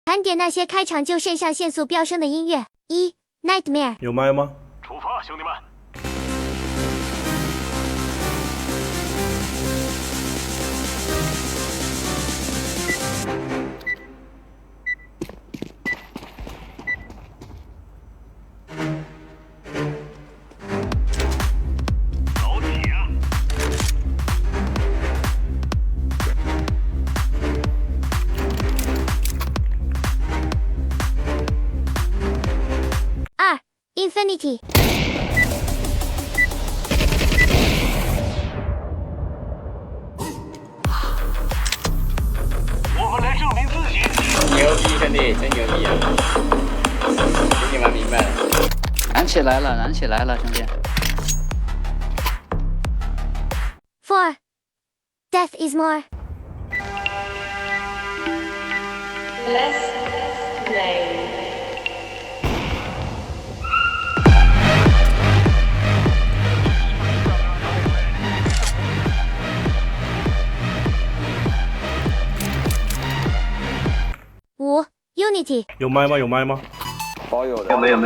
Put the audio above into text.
盘点那些开场就肾上腺素飙升的音乐。1. Nightmare。有麦吗？出发，兄弟们！老铁啊！ 2. Infinity。我们来证明自己。牛逼，兄弟，真牛逼啊！兄弟们明白了。燃起来了，燃起来了，兄弟！ 4. Death is more。 Let's play. 5. Unity。有麦吗？有麦吗？包有的。没有。